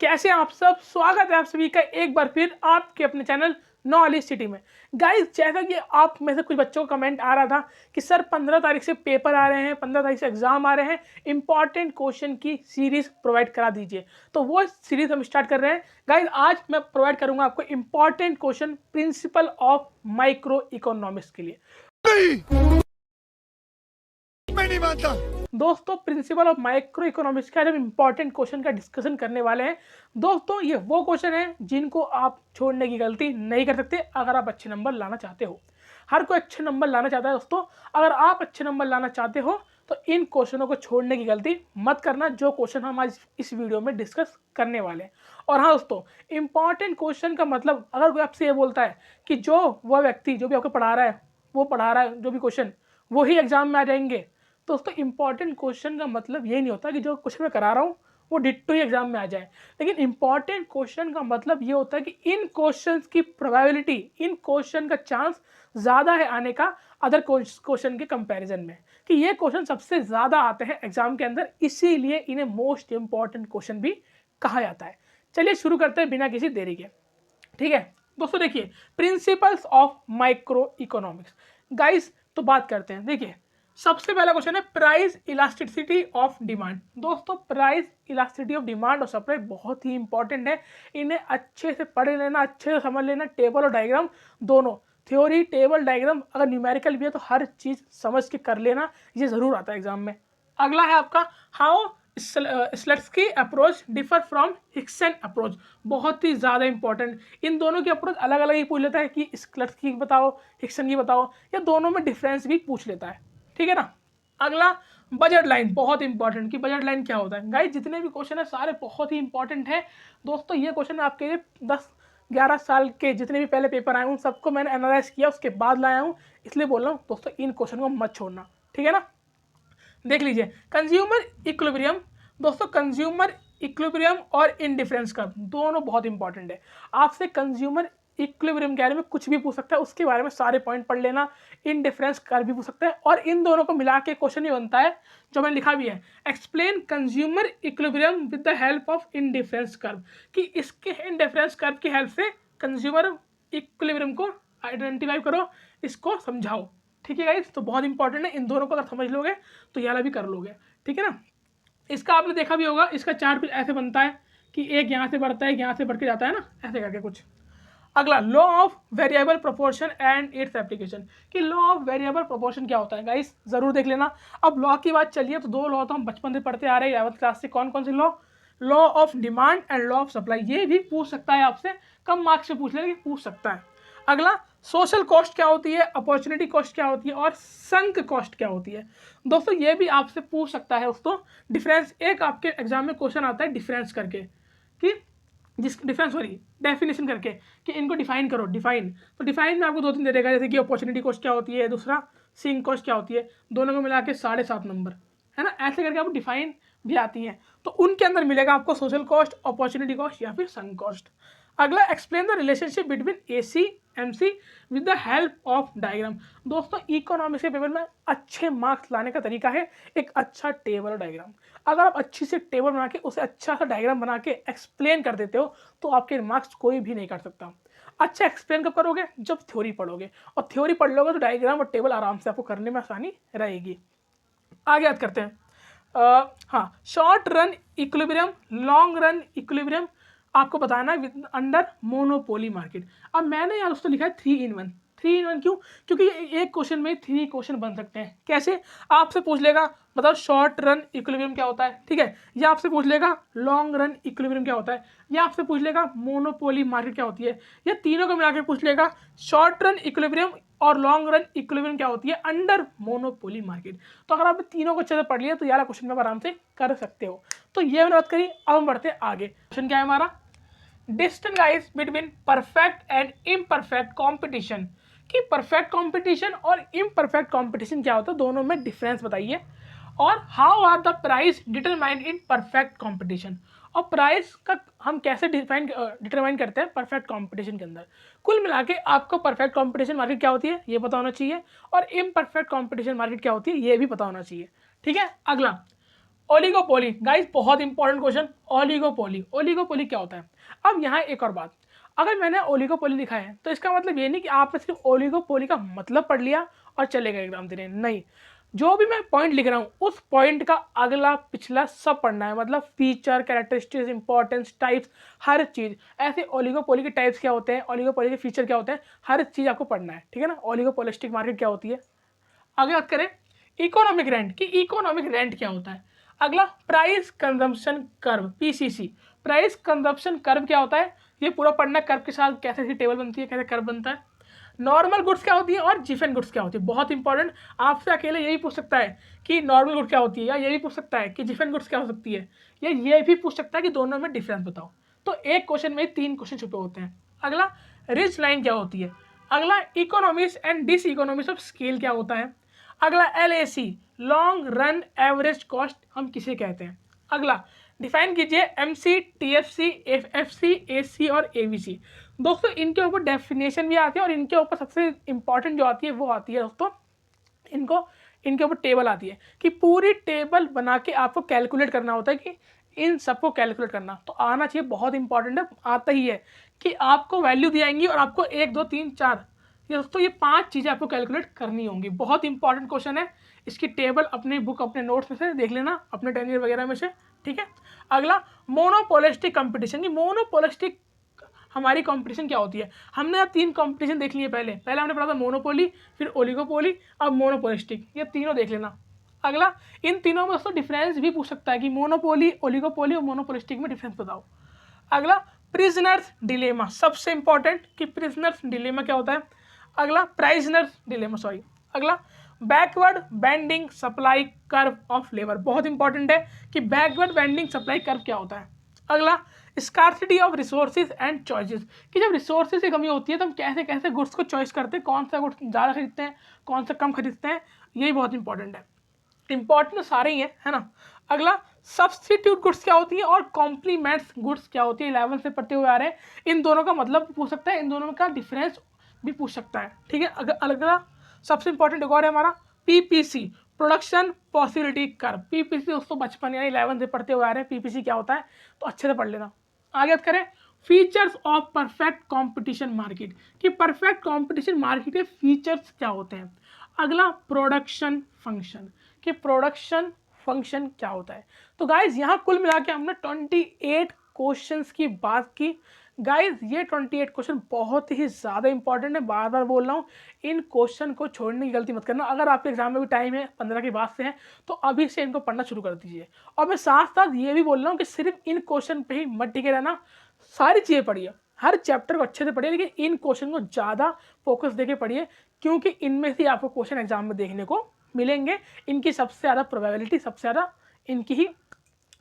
कैसे हैं आप सब। स्वागत है आप सभी का एक बार फिर आपके अपने चैनल नॉलेज सिटी में। गाइस, जैसा कि आप में से कुछ बच्चों का कमेंट आ रहा था कि सर 15 तारीख से पेपर आ रहे हैं, 15 तारीख से एग्जाम आ रहे हैं, इंपॉर्टेंट क्वेश्चन की सीरीज प्रोवाइड करा दीजिए। तो वो सीरीज हम स्टार्ट कर रहे हैं। गाइस, आज मैं प्रोवाइड करूंगा आपको important question principle of micro economics के लिए। मैं नहीं मानता दोस्तों, प्रिंसिपल ऑफ माइक्रो इकोनॉमिक्स का जब इंपॉर्टेंट क्वेश्चन का डिस्कशन करने वाले हैं। दोस्तों, ये वो क्वेश्चन है जिनको आप छोड़ने की गलती नहीं कर सकते अगर आप अच्छे नंबर लाना चाहते हो। हर कोई अच्छे नंबर लाना चाहता है दोस्तों। अगर आप अच्छे नंबर लाना चाहते हो तो इन क्वेश्चनों को छोड़ने की गलती मत करना, जो क्वेश्चन हम आज इस वीडियो में डिस्कस करने वाले हैं। और हाँ दोस्तों, इंपॉर्टेंट क्वेश्चन का मतलब, अगर कोई आपसे ये बोलता है कि जो वह व्यक्ति जो भी आपको पढ़ा रहा है, वो पढ़ा रहा है जो भी क्वेश्चन, वो ही एग्जाम में आ जाएंगे। दोस्तों, इंपॉर्टेंट क्वेश्चन का मतलब ये नहीं होता कि जो क्वेश्चन मैं करा रहा हूँ वो डिट्टो ही एग्जाम में आ जाए। लेकिन इंपॉर्टेंट क्वेश्चन का मतलब ये होता है कि इन क्वेश्चंस की प्रोबेबिलिटी, इन क्वेश्चन का चांस ज़्यादा है आने का अदर क्वेश्चन के कंपैरिजन में, कि ये क्वेश्चन सबसे ज़्यादा आते हैं एग्जाम के अंदर, इसीलिए इन्हें मोस्ट इंपॉर्टेंट क्वेश्चन भी कहा जाता है। चलिए शुरू करते हैं बिना किसी देरी के। ठीक है दोस्तों, देखिए principles of micro economics. Guys, तो बात करते हैं। देखिए, सबसे पहला क्वेश्चन है प्राइस इलास्टिसिटी ऑफ डिमांड। दोस्तों, प्राइस इलास्टिसिटी ऑफ डिमांड और सप्लाई बहुत ही इंपॉर्टेंट है। इन्हें अच्छे से पढ़ लेना, अच्छे से समझ लेना। टेबल और डायग्राम दोनों, थ्योरी टेबल डायग्राम, अगर न्यूमेरिकल भी है तो हर चीज़ समझ के कर लेना, ये ज़रूर आता है एग्जाम में। अगला है आपका how Slutsky approach differ from Hicksian approach. बहुत ही ज़्यादा इंपॉर्टेंट। इन दोनों की अप्रोच अलग अलग ही पूछ लेता है कि स्लट्सकी बताओ, हिक्सन की बताओ, या दोनों में डिफरेंस भी पूछ लेता है। ठीक है ना। अगला बजट लाइन, बहुत इंपॉर्टेंट, कि बजट लाइन क्या होता है। गाइस, जितने भी क्वेश्चन है सारे बहुत ही इंपॉर्टेंट है दोस्तों। ये क्वेश्चन मैं आपके लिए 10-11 साल के जितने भी पहले पेपर आए हूँ सबको मैंने एनालाइज किया, उसके बाद लाया हूँ, इसलिए बोल रहा हूँ दोस्तों, इन क्वेश्चन को मत छोड़ना। ठीक है ना। देख लीजिए, कंज्यूमर इक्विलिब्रियम। दोस्तों, कंज्यूमर इक्विलिब्रियम और इंडिफरेंस कर्व दोनों बहुत इंपॉर्टेंट है। आपसे कंज्यूमर इक्विलिब्रियम के बारे में कुछ भी पूछ सकता है, उसके बारे में सारे पॉइंट पढ़ लेना। इंडिफरेंस कर्व भी पूछ सकता है, और इन दोनों को मिला के क्वेश्चन ही बनता है जो मैंने लिखा भी है, explain consumer equilibrium with the help of indifference curve, कि इसके इंडिफरेंस कर्व की हेल्प से कंज्यूमर इक्विलिब्रियम को आइडेंटिफाई करो, इसको समझाओ। ठीक है गाइस, तो बहुत इंपॉर्टेंट है। इन दोनों को अगर समझ लोगे तो ये वाला भी कर लोगे। ठीक है ना। इसका आपने देखा भी होगा, इसका चार्ट कुछ ऐसे बनता है कि एक यहाँ से बढ़ता है, एक यहाँ से बढ़ के जाता है ना, ऐसे करके कुछ। अगला, law of variable proportion and its application, कि लॉ ऑफ वेरिएबल प्रोपोर्शन क्या होता है गाइस, जरूर देख लेना। अब लॉ की बात चलिए तो दो लॉ तो हम बचपन से पढ़ते आ रहे हैं 11th क्लास से। कौन कौन से law? Law of demand and law of supply. ये भी पूछ सकता है आपसे, कम मार्क्स से पूछ लेगा, पूछ सकता है। अगला, सोशल कॉस्ट क्या होती है, अपॉर्चुनिटी कॉस्ट क्या होती है, और संक कॉस्ट क्या होती है। दोस्तों, ये भी आपसे पूछ सकता है दोस्तों। डिफरेंस, एक आपके एग्जाम में क्वेश्चन आता है डिफरेंस करके, कि जिस डिफरेंस, सॉरी डेफिनेशन करके, कि इनको डिफाइन करो। डिफाइन, तो डिफाइन में आपको 2-3 दे देगा, जैसे कि अपॉर्चुनिटी कॉस्ट क्या होती है, दूसरा सिंक कॉस्ट क्या होती है, दोनों को मिला के 7.5 नंबर है ना। ऐसे करके आपको डिफाइन भी आती हैं, तो उनके अंदर मिलेगा आपको सोशल कॉस्ट, अपॉर्चुनिटी कॉस्ट या फिर संक कॉस्ट। अगला, explain the relationship between AC MC with the help of diagram. दोस्तों, इकोनॉमिक्स के पेपर में अच्छे मार्क्स लाने का तरीका है एक अच्छा टेबल और डायग्राम। अगर आप अच्छी से टेबल बना के उसे अच्छा सा डायग्राम बना के एक्सप्लेन कर देते हो तो आपके मार्क्स कोई भी नहीं काट सकता। अच्छा एक्सप्लेन कब करोगे? जब थ्योरी पढ़ोगे, और थ्योरी पढ़ लोगे तो डायग्राम और टेबल आराम से आपको करने में आसानी रहेगी। आगे बात करते हैं। हाँ, short run equilibrium, long run equilibrium आपको बताना है अंडर मोनोपोली मार्केट। अब मैंने यहाँ दोस्तों लिखा है 3 in 1। 3 in 1 क्यों? क्योंकि एक क्वेश्चन में 3 क्वेश्चन बन सकते हैं। कैसे? आपसे पूछ लेगा मतलब शॉर्ट रन इक्विलिब्रियम क्या होता है, ठीक है, या आपसे पूछ लेगा लॉन्ग रन इक्विलिब्रियम क्या होता है, या आपसे पूछ लेगा मोनोपोली मार्केट क्या होती है, या तीनों को मिलाकर पूछ लेगा शॉर्ट रन इक्विलिब्रियम और लॉन्ग रन इक्विलिब्रियम क्या होती है अंडर मोनोपोली मार्केट। तो अगर आप तीनों को अच्छे से पढ़ लिया तो यार क्वेश्चन में आप आराम से कर सकते हो। तो ये मैंने बात करी। अब हम बढ़ते हैं आगे। क्वेश्चन क्या है हमारा? Distance guys between perfect and imperfect competition, कि परफेक्ट कॉम्पिटिशन और इम्परफेक्ट कॉम्पिटिशन क्या होता है, दोनों में डिफरेंस बताइए। और how are the price determined in perfect competition, और प्राइस का हम कैसे डिटरमाइन करते हैं परफेक्ट कॉम्पिटिशन के अंदर। कुल मिला के आपको परफेक्ट कॉम्पिटिशन मार्केट क्या होती है ये पता होना चाहिए, और इम्परफेक्ट कॉम्पिटिशन मार्केट क्या होती है ये भी पता होना चाहिए। ठीक है। अगला, ओलिगोपोली गाइस, बहुत इंपॉर्टेंट क्वेश्चन। ओलिगोपोली, ओलिगोपोली क्या होता है? अब यहाँ एक और बात, अगर मैंने ओलिगोपोली लिखा है तो इसका मतलब ये नहीं कि आपने सिर्फ ओलिगोपोली का मतलब पढ़ लिया और चले गए एग्जाम देने, नहीं। जो भी मैं पॉइंट लिख रहा हूँ उस पॉइंट का अगला पिछला सब पढ़ना है, मतलब फीचर, कैरेक्टरिस्टिक्स, इंपॉर्टेंस, टाइप्स, हर चीज़। ऐसे ओलिगोपोली के टाइप्स क्या होते हैं, ओलिगोपोली के फीचर क्या होते हैं, हर चीज़ आपको पढ़ना है, ठीक है ना। ओलिगोपोलिस्टिक मार्केट क्या होती है। आगे बात करें इकोनॉमिक रेंट की, इकोनॉमिक रेंट क्या होता है। अगला price consumption curve, PCC. Price consumption curve क्या होता है, ये पूरा पढ़ना, कर्व के साथ कैसे इसकी टेबल बनती है, कैसे कर्व बनता है। नॉर्मल गुड्स क्या होती है और जिफन गुड्स क्या होती है, बहुत इंपॉर्टेंट। आपसे अकेले यही पूछ सकता है कि नॉर्मल गुड क्या होती है, या ये भी पूछ सकता है कि जिफन गुड्स क्या हो सकती है, या ये भी पूछ सकता है कि दोनों में डिफरेंस बताओ। तो एक क्वेश्चन में 3 क्वेश्चन छुपे होते हैं। अगला रिच लाइन क्या होती है। अगला economics and diseconomics of scale क्या होता है। अगला LAC, long run average cost हम किसे कहते हैं। अगला डिफाइन कीजिए MC, TFC, FFC, AC और ABC। दोस्तों इनके ऊपर डेफिनेशन भी आती है और इनके ऊपर सबसे इंपॉर्टेंट जो आती है वो आती है दोस्तों, इनके ऊपर टेबल आती है कि पूरी टेबल बना के आपको कैलकुलेट करना होता है कि इन सबको कैलकुलेट करना तो आना चाहिए, बहुत इंपॉर्टेंट है, आता ही है कि आपको वैल्यू दी जाएंगी और आपको 1 2 3 4 ये दोस्तों ये 5 चीज़ें आपको कैलकुलेट करनी होंगी। बहुत इंपॉर्टेंट क्वेश्चन है, इसकी टेबल अपनी बुक, अपने नोट्स में से देख लेना, अपने टेनियर वगैरह में से, ठीक है। अगला मोनोपोलिस्टिक कंपटीशन की, मोनोपोलिस्टिक हमारी कंपटीशन क्या होती है। हमने अब 3 कंपटीशन देख लिए, पहले हमने पढ़ा था मोनोपोली, फिर ओलिगोपोली, अब मोनोपोलिस्टिक, ये तीनों देख लेना। अगला इन तीनों में दोस्तों डिफरेंस भी पूछ सकता है कि मोनोपोली, ओलिगोपोली और मोनोपोलिस्टिक में डिफरेंस बताओ। अगला प्रिजनर्स डिलेमा, सबसे इंपॉर्टेंट कि प्रिजनर्स डिलेमा क्या होता है। अगला प्राइजनर्स डिलेमा, सॉरी। अगला backward bending supply curve of labour, बहुत इंपॉर्टेंट है कि बैकवर्ड बेंडिंग सप्लाई कर्व क्या होता है। अगला scarcity of resources and choices, कि जब रिसोर्सेज की कमी होती है तो हम कैसे कैसे गुड्स को चॉइस करते हैं, कौन सा गुड्स ज़्यादा खरीदते हैं, कौन सा कम खरीदते हैं, यही बहुत इंपॉर्टेंट है। इंपॉर्टेंट तो सारे ही है ना। अगला सब्सटीट्यूट गुड्स क्या होती है और कॉम्प्लीमेंट्स गुड्स क्या होती है, 11 से पढ़ते हुए आ रहे हैं। इन दोनों का मतलब भी पूछ सकता है, इन दोनों का डिफरेंस भी पूछ सकता है, ठीक है। अगला सबसे इंपॉर्टेंट एक और है हमारा PPC, production possibility curve. PPC दोस्तों बचपन यानी 11 से पढ़ते हुए आ रहे हैं, PPC क्या होता है तो अच्छे से पढ़ लेना। आगे बात करें features of perfect competition market, कि परफेक्ट कंपटीशन मार्केट के फीचर्स क्या होते हैं। अगला प्रोडक्शन फंक्शन, कि प्रोडक्शन फंक्शन क्या होता है। तो गाइज यहाँ कुल मिला के हमने 28 क्वेश्चंस की बात की। गाइज ये 28 क्वेश्चन बहुत ही ज़्यादा इंपॉर्टेंट है, बार बार बोल रहा हूँ, इन क्वेश्चन को छोड़ने की गलती मत करना। अगर आपके एग्जाम में भी टाइम है 15 के बाद से है तो अभी से इनको पढ़ना शुरू कर दीजिए। और मैं साथ साथ ये भी बोल रहा हूँ कि सिर्फ इन क्वेश्चन पे ही मत टिके रहना, सारी चीज़ें पढ़िए, हर चैप्टर को अच्छे से पढ़िए, लेकिन इन क्वेश्चन को ज़्यादा फोकस देके पढ़िए क्योंकि इनमें से आपको क्वेश्चन एग्जाम में देखने को मिलेंगे। इनकी सबसे ज़्यादा प्रोबेबिलिटी, सबसे ज़्यादा इनकी ही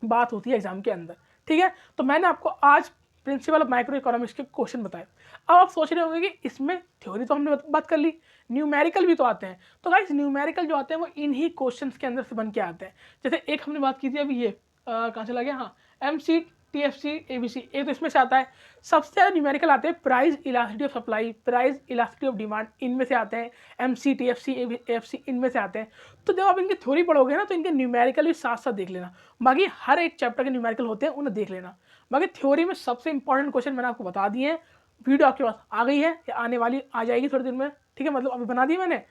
बात होती है एग्जाम के अंदर, ठीक है। तो मैंने आपको आज प्रिंसिपल ऑफ माइक्रो इकोनॉमिक्स के क्वेश्चन बताए। अब आप सोच रहे होंगे कि इसमें थ्योरी तो हमने बात कर ली, न्यूमेरिकल भी तो आते हैं। तो गाइस न्यूमेरिकल जो आते हैं वो इन्हीं क्वेश्चंस के अंदर से बन के आते हैं। जैसे एक हमने बात की थी अभी, ये कहाँ चला गया, हाँ, MC, TFC, ABC, एक तो इसमें से आता है। सबसे ज़्यादा न्यूमेरिकल आते हैं price elasticity of supply, price elasticity of demand, इनमें से आते हैं। MC, TFC, AFC इनमें से आते हैं। तो जब आप इनकी थ्योरी पढ़ोगे ना तो इनके न्यूमेरिकल भी साथ साथ देख लेना। बाकी हर एक चैप्टर के न्यूमेरिकल होते हैं, उन्हें देख लेना। बाकी थ्योरी में सबसे इंपॉर्टेंट क्वेश्चन मैंने आपको बता दिए हैं। वीडियो आपके पास आ गई है या आने वाली, आ जाएगी थोड़े दिन में, ठीक है, मतलब अभी बना दी मैंने,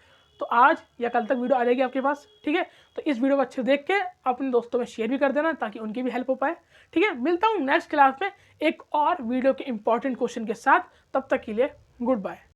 तो आज या कल तक वीडियो आ जाएगी आपके पास, ठीक है। तो इस वीडियो को अच्छे से देख के अपने दोस्तों में शेयर भी कर देना ताकि उनकी भी हेल्प हो पाए, ठीक है। मिलता हूँ नेक्स्ट क्लास में एक और वीडियो के इंपॉर्टेंट क्वेश्चन के साथ, तब तक के लिए गुड बाय।